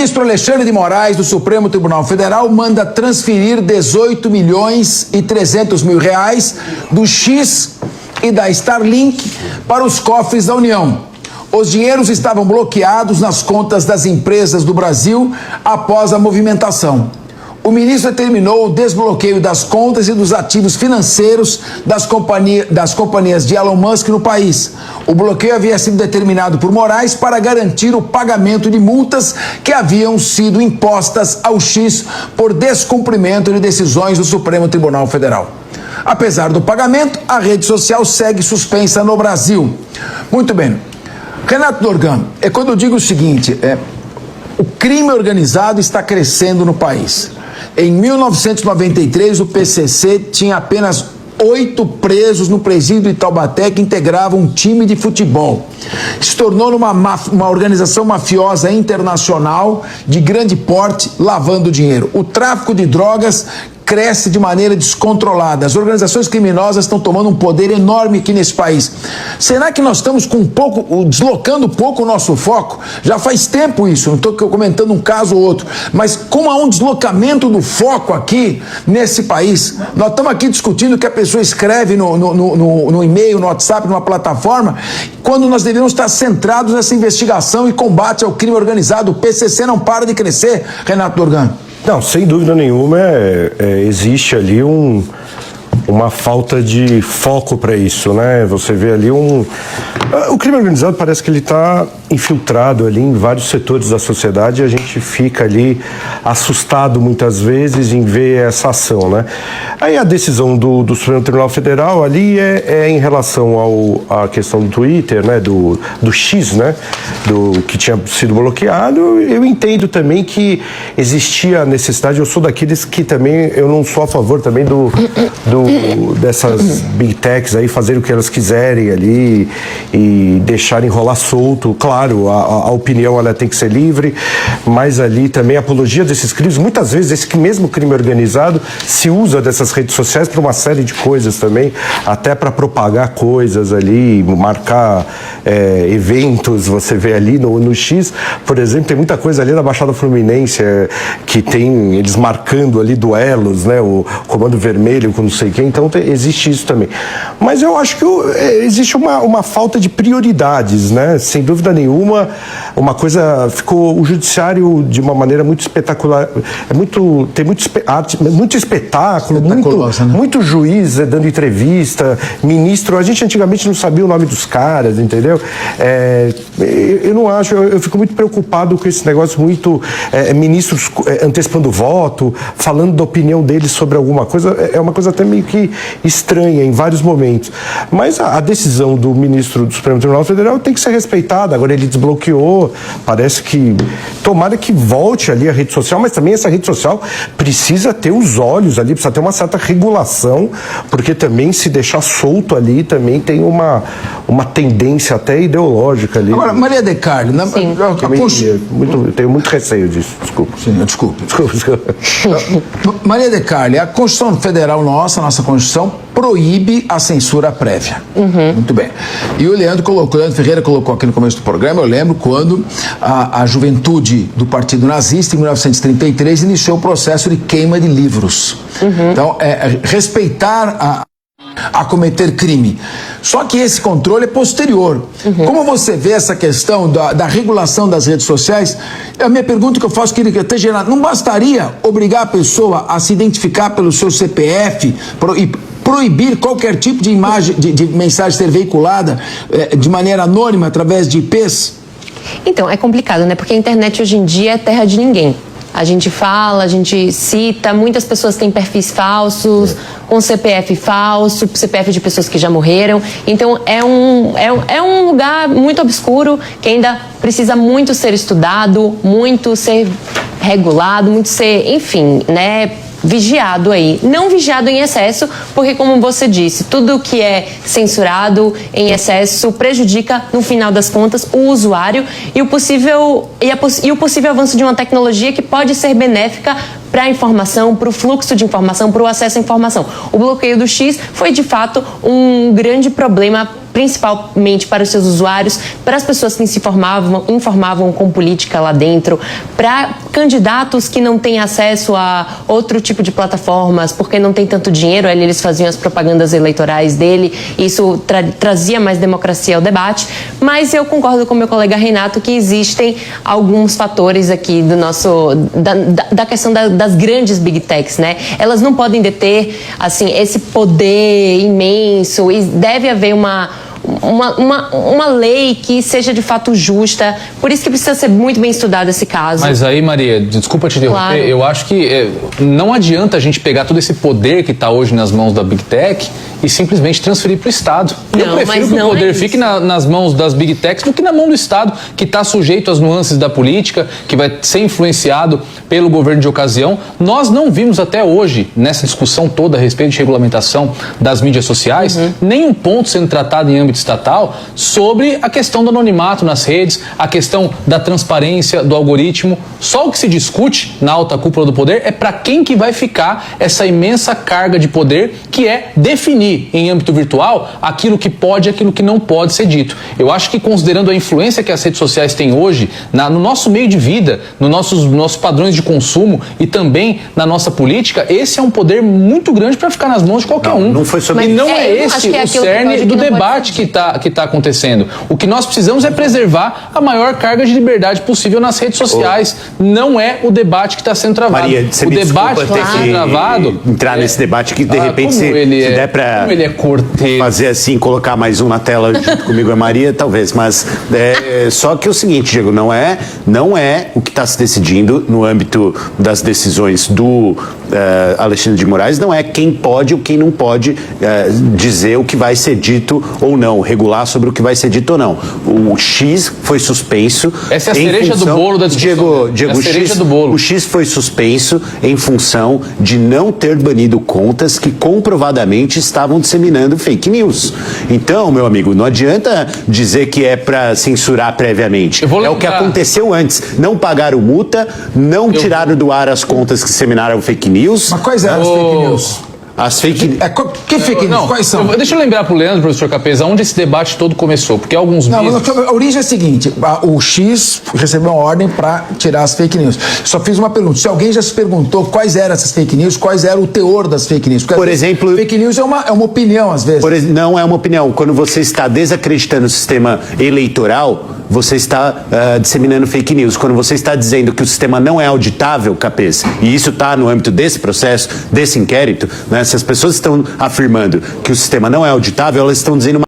Ministro Alexandre de Moraes, do Supremo Tribunal Federal, manda transferir 18 milhões e 300 mil reais do X e da Starlink para os cofres da União. Os dinheiros estavam bloqueados nas contas das empresas do Brasil após a movimentação. O ministro determinou o desbloqueio das contas e dos ativos financeiros das companhias de Elon Musk no país. O bloqueio havia sido determinado por Moraes para garantir o pagamento de multas que haviam sido impostas ao X por descumprimento de decisões do Supremo Tribunal Federal. Apesar do pagamento, a rede social segue suspensa no Brasil. Muito bem. Renato Dorgan, é quando eu digo o seguinte, o crime organizado está crescendo no país. Em 1993, o PCC tinha apenas 8 presos no presídio de Taubaté que integravam um time de futebol. Se tornou uma organização mafiosa internacional de grande porte, lavando dinheiro. O tráfico de drogas cresce de maneira descontrolada. As organizações criminosas estão tomando um poder enorme aqui nesse país. Será que nós estamos deslocando um pouco o nosso foco? Já faz tempo isso, não estou comentando um caso ou outro, mas como há um deslocamento do foco aqui nesse país, nós estamos aqui discutindo o que a pessoa escreve no e-mail, no WhatsApp, numa plataforma, quando nós devemos estar centrados nessa investigação e combate ao crime organizado. O PCC não para de crescer, Renato Dorgan. Não, sem dúvida nenhuma, existe ali uma falta de foco para isso, né? Você vê ali o crime organizado parece que ele está infiltrado ali em vários setores da sociedade e a gente fica ali assustado muitas vezes em ver essa ação, né? Aí a decisão do Supremo Tribunal Federal ali é em relação à questão do Twitter, né? Do X, né? Que tinha sido bloqueado. Eu entendo também que existia a necessidade, eu sou daqueles que também, eu não sou a favor também dessas big techs aí fazerem o que elas quiserem ali e deixarem rolar solto. Claro, a opinião ela tem que ser livre, mas ali também a apologia desses crimes, muitas vezes esse mesmo crime organizado se usa dessas redes sociais para uma série de coisas também, até para propagar coisas ali, marcar eventos. Você vê ali no X, por exemplo, tem muita coisa ali na Baixada Fluminense que tem eles marcando ali duelos, né? O Comando Vermelho com não sei quem, então existe isso também. Mas eu acho que existe uma falta de prioridades, né? Sem dúvida nenhuma, uma coisa ficou o judiciário de uma maneira muito espetacular, tem muito espetáculo, muito juiz dando entrevista, ministro, a gente antigamente não sabia o nome dos caras, entendeu? Eu não acho, eu fico muito preocupado com esse negócio muito ministros antecipando o voto, falando da opinião deles sobre alguma coisa, é uma coisa até meio que estranha em vários momentos. Mas a decisão do ministro do Supremo Tribunal Federal tem que ser respeitada. Agora ele desbloqueou, parece que tomara que volte ali a rede social, mas também essa rede social precisa ter os olhos ali, precisa ter uma certa regulação, porque também se deixar solto ali também tem uma tendência até ideológica ali. Agora, Maria de Carli, eu tenho muito receio disso, desculpa. Sim, desculpa. Maria de Carli, a Constituição Federal nossa Constituição proíbe a censura prévia. Muito bem. E o Leandro Ferreira colocou aqui no começo do programa, eu lembro quando a juventude do Partido Nazista, em 1933, iniciou o processo de queima de livros. Então, respeitar a cometer crime. Só que esse controle é posterior. Como você vê essa questão da regulação das redes sociais? A minha pergunta que eu faço, queria até gerar, não bastaria obrigar a pessoa a se identificar pelo seu CPF e proibir qualquer tipo de imagem, de mensagem ser veiculada de maneira anônima através de IPs? Então, é complicado, né? Porque a internet hoje em dia é terra de ninguém. A gente fala, a gente cita, muitas pessoas têm perfis falsos, com CPF falso, CPF de pessoas que já morreram. Então é um lugar muito obscuro que ainda precisa muito ser estudado, muito ser regulado, muito ser, enfim, né, vigiado aí. Não vigiado em excesso, porque como você disse, tudo que é censurado em excesso prejudica, no final das contas, o usuário e o possível avanço de uma tecnologia que pode ser benéfica para a informação, para o fluxo de informação, para o acesso à informação. O bloqueio do X foi, de fato, um grande problema principalmente para os seus usuários, para as pessoas que se informavam com política lá dentro, para candidatos que não têm acesso a outro tipo de plataformas, porque não tem tanto dinheiro, ali eles faziam as propagandas eleitorais dele, isso trazia mais democracia ao debate, mas eu concordo com meu colega Renato que existem alguns fatores aqui do da questão das grandes big techs, né? Elas não podem deter, assim, esse poder imenso e deve haver uma lei que seja de fato justa, por isso que precisa ser muito bem estudado esse caso. Mas aí, Maria, desculpa te interromper, claro. Eu acho que não adianta a gente pegar todo esse poder que está hoje nas mãos da Big Tech e simplesmente transferir para o Estado. Eu prefiro que o poder fique nas mãos das Big Techs do que na mão do Estado, que está sujeito às nuances da política, que vai ser influenciado pelo governo de ocasião. Nós não vimos até hoje, nessa discussão toda a respeito de regulamentação das mídias sociais, nenhum ponto sendo tratado em âmbito estatal sobre a questão do anonimato nas redes, a questão da transparência do algoritmo. Só o que se discute na alta cúpula do poder é para quem que vai ficar essa imensa carga de poder, que é definir em âmbito virtual aquilo que pode e aquilo que não pode ser dito. Eu acho que, considerando a influência que as redes sociais têm hoje no nosso meio de vida, nos nossos padrões de consumo e também na nossa política, esse é um poder muito grande para ficar nas mãos de qualquer um. Não foi sobre... E não é esse o cerne do debate que está acontecendo. O que nós precisamos é preservar a maior carga de liberdade possível nas redes sociais. Não é o debate que está sendo travado. Maria, você o me debate desculpa que está sendo travado... Entrar nesse debate que, de repente, se der para fazer assim, colocar mais um na tela junto comigo e a Maria, talvez. Mas só que é o seguinte, Diego, não é o que está se decidindo no âmbito das decisões do Alexandre de Moraes, não é quem pode ou quem não pode dizer o que vai ser dito ou não, regular sobre o que vai ser dito ou não. O X foi suspenso. Essa é a cereja do bolo da discussão. Diego, o X foi suspenso em função de não ter banido contas que comprovadamente estavam disseminando fake news. Então, meu amigo, não adianta dizer que é para censurar previamente. É o que aconteceu antes. Não pagaram multa, não tiraram do ar as contas que disseminaram fake news. Mas quais eram as fake news? As fake news. Que fake news? Quais são? Deixa eu lembrar pro Leandro, professor Capeza, onde esse debate todo começou. Porque alguns meses... A origem é a seguinte: o X recebeu uma ordem para tirar as fake news. Só fiz uma pergunta. Se alguém já se perguntou quais eram essas fake news, quais era o teor das fake news? Porque, por exemplo... Fake news é uma opinião, às vezes. Não é uma opinião. Quando você está desacreditando o sistema eleitoral, você está disseminando fake news. Quando você está dizendo que o sistema não é auditável, Capês, e isso está no âmbito desse processo, desse inquérito, né? Se as pessoas estão afirmando que o sistema não é auditável, elas estão dizendo